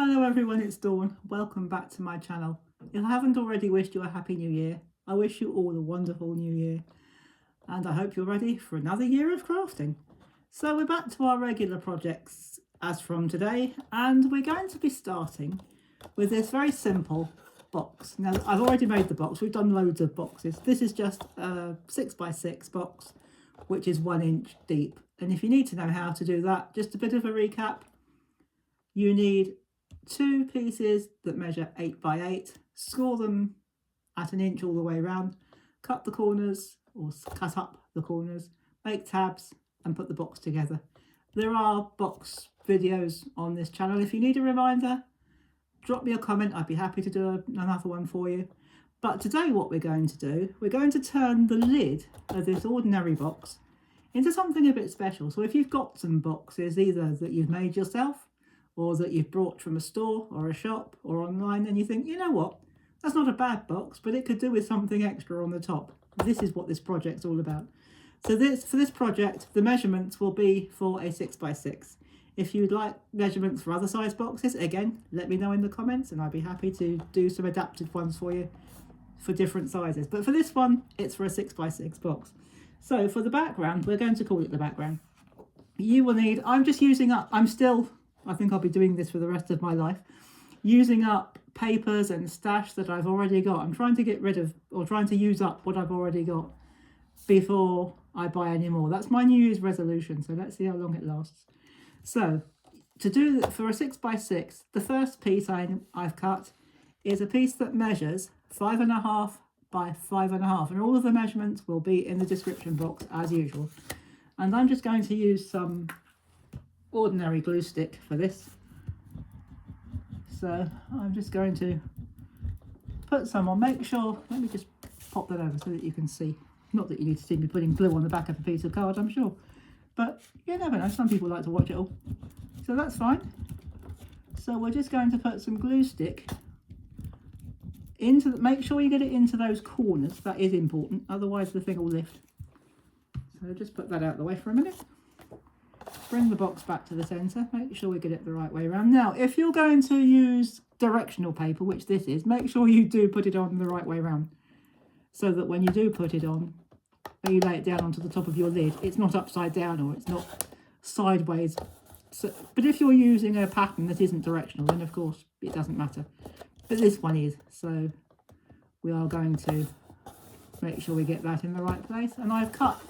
Hello everyone, it's Dawn. Welcome back to my channel. If I haven't already wished you a happy new year, I wish you all a wonderful new year. And I hope you're ready for another year of crafting. So we're back to our regular projects as from today, and we're going to be starting with this very simple box. Now I've already made the box, we've done loads of boxes. This is just a 6x6 box, which is 1 inch deep. And if you need to know how to do that, just a bit of a recap. You need 2 pieces that measure 8x8, score them at 1 inch all the way around, cut the corners or cut up the corners, make tabs and put the box together. There are box videos on this channel. If you need a reminder, drop me a comment, I'd be happy to do another one for you. But today what we're going to do, we're going to turn the lid of this ordinary box into something a bit special. So if you've got some boxes either that you've made yourself or that you've brought from a store or a shop or online, and you think, you know what, that's not a bad box, but it could do with something extra on the top. This is what this project's all about. So for this project, the measurements will be for a 6x6. If you'd like measurements for other size boxes, again, let me know in the comments and I'd be happy to do some adapted ones for you for different sizes. But for this one, it's for a 6x6 box. So for the background, we're going to call it the background. You will need, I think I'll be doing this for the rest of my life, using up papers and stash that I've already got. I'm trying to get rid of, or trying to use up what I've already got before I buy any more. That's my New Year's resolution, so let's see how long it lasts. So to do that for a 6x6, the first piece I've cut is a piece that measures 5.5 by 5.5, and all of the measurements will be in the description box as usual. And I'm just going to use some ordinary glue stick for this. So I'm just going to put some on, make sure, let me just pop that over so that you can see. Not that you need to see me putting glue on the back of a piece of card, I'm sure. But you never know, some people like to watch it all. So that's fine. So we're just going to put some glue stick into, make sure you get it into those corners, that is important, otherwise the thing will lift. So just put that out of the way for a minute. Bring the box back to the centre, make sure we get it the right way around. Now, if you're going to use directional paper, which this is, make sure you do put it on the right way around, so that when you do put it on, when you lay it down onto the top of your lid, it's not upside down or it's not sideways. So, but if you're using a pattern that isn't directional, then of course it doesn't matter. But this one is, so we are going to make sure we get that in the right place. And I've cut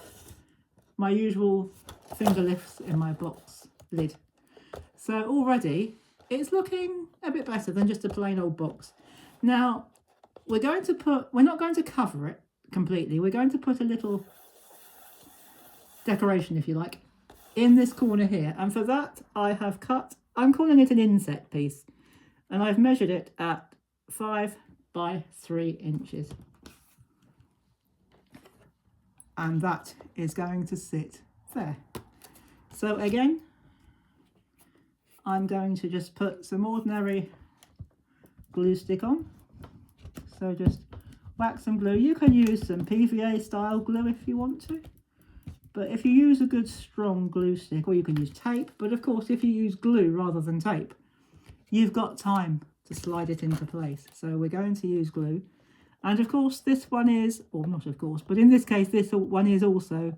my usual finger lifts in my box lid. So already it's looking a bit better than just a plain old box. Now we're not going to cover it completely. We're going to put a little decoration, if you like, in this corner here. And for that I have cut, I'm calling it an inset piece, and I've measured it at 5 by 3 inches. And that is going to sit there. So again, I'm going to just put some ordinary glue stick on. So just wax some glue. You can use some PVA style glue if you want to, but if you use a good strong glue stick, or you can use tape, but of course if you use glue rather than tape, you've got time to slide it into place. So we're going to use glue. And of course this one is, or not of course, but in this case this one is also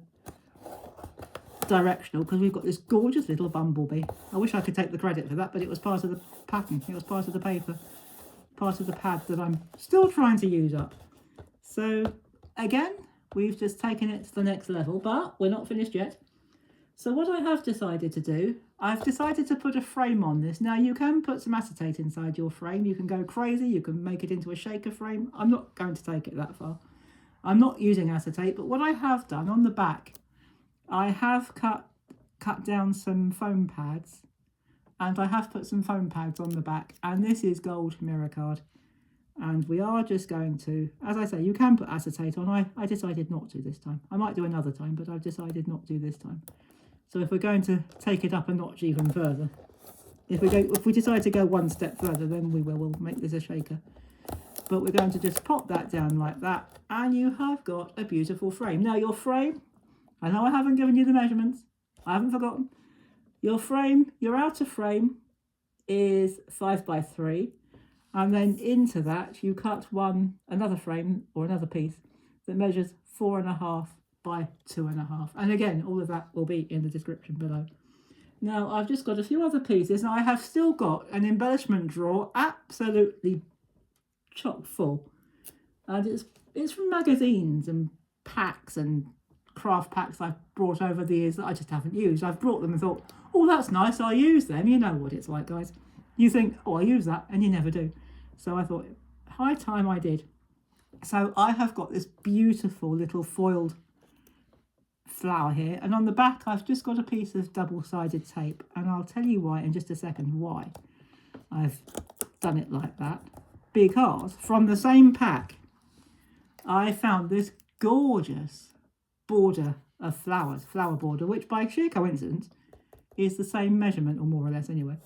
directional, because we've got this gorgeous little bumblebee. I wish I could take the credit for that, but it was part of the pattern, it was part of the paper, part of the pad that I'm still trying to use up. So again, we've just taken it to the next level, but we're not finished yet. So what I have decided to do, I've decided to put a frame on this. Now you can put some acetate inside your frame, you can go crazy, you can make it into a shaker frame. I'm not going to take it that far. I'm not using acetate, but what I have done on the back, I have cut down some foam pads, and I have put some foam pads on the back, and this is gold mirror card. And we are just going to, as I say, you can put acetate on. I decided not to this time. I might do another time, but I've decided not to this time. So if we're going to take it up a notch even further, if we decide to go one step further, then we'll make this a shaker. But we're going to just pop that down like that, and you have got a beautiful frame. Now your frame, I know I haven't given you the measurements, I haven't forgotten. Your frame, your outer frame is 5x3, and then into that you cut another frame or another piece that measures 4.5 by 2.5, and again all of that will be in the description below. Now I've just got a few other pieces, and I have still got an embellishment drawer absolutely chock full, and it's from magazines and packs and craft packs I've brought over the years that I just haven't used. I've brought them and thought, oh, that's nice, I'll use them. You know what it's like, guys. You think, oh, I'll use that, and you never do. So I thought, high time I did. So I have got this beautiful little foiled flower here, and on the back I've just got a piece of double-sided tape, and I'll tell you why in just a second why I've done it like that. Because from the same pack I found this gorgeous border of flowers, flower border, which by sheer coincidence is the same measurement, or more or less anyway,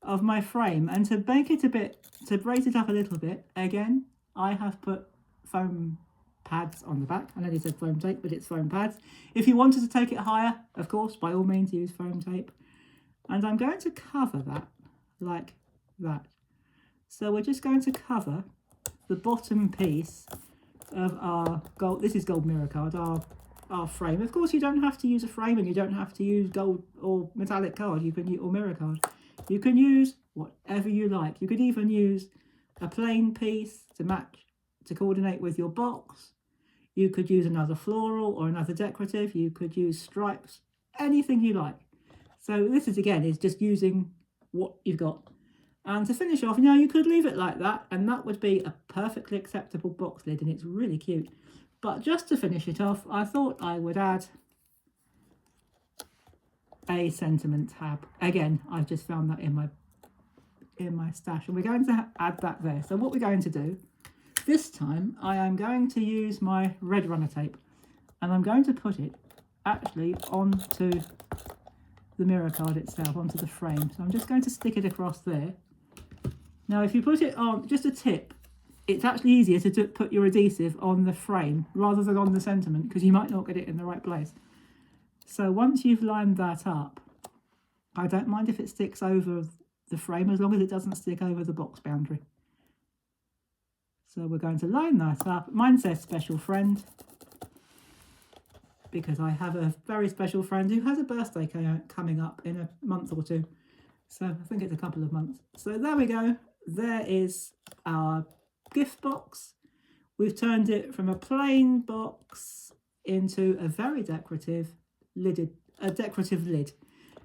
of my frame. And to make it to brace it up a little bit, again I have put foam pads on the back. I know they said foam tape, but it's foam pads. If you wanted to take it higher, of course, by all means use foam tape. And I'm going to cover that like that. So we're just going to cover the bottom piece of our gold, this is gold mirror card, our frame. Of course, you don't have to use a frame, and you don't have to use gold or metallic card, you can use, or mirror card. You can use whatever you like. You could even use a plain piece to match, to coordinate with your box. You could use another floral or another decorative. You could use stripes, anything you like. So this is, again, is just using what you've got. And to finish off, you could leave it like that, and that would be a perfectly acceptable box lid, and it's really cute. But just to finish it off, I thought I would add a sentiment tab. Again, I've just found that in my stash, and we're going to add that there. So what we're going to do this time, I am going to use my red runner tape, and I'm going to put it actually onto the mirror card itself, onto the frame. So I'm just going to stick it across there. Now, if you put it on, just a tip, it's actually easier to put your adhesive on the frame rather than on the sentiment, because you might not get it in the right place. So once you've lined that up, I don't mind if it sticks over the frame, as long as it doesn't stick over the box boundary. So we're going to line that up. Mine says special friend, because I have a very special friend who has a birthday coming up in a month or two. So I think it's a couple of months. So there we go. There is our gift box. We've turned it from a plain box into a very decorative lid.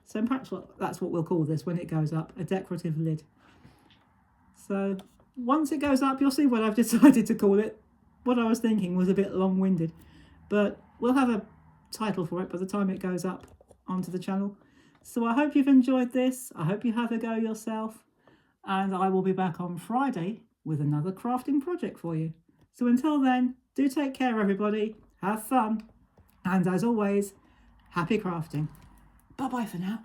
So perhaps that's what we'll call this when it goes up, a decorative lid. So once it goes up, you'll see what I've decided to call it. What I was thinking was a bit long-winded, but we'll have a title for it by the time it goes up onto the channel. So I hope you've enjoyed this. I hope you have a go yourself. And I will be back on Friday with another crafting project for you. So until then, do take care, everybody. Have fun. And as always, happy crafting. Bye-bye for now.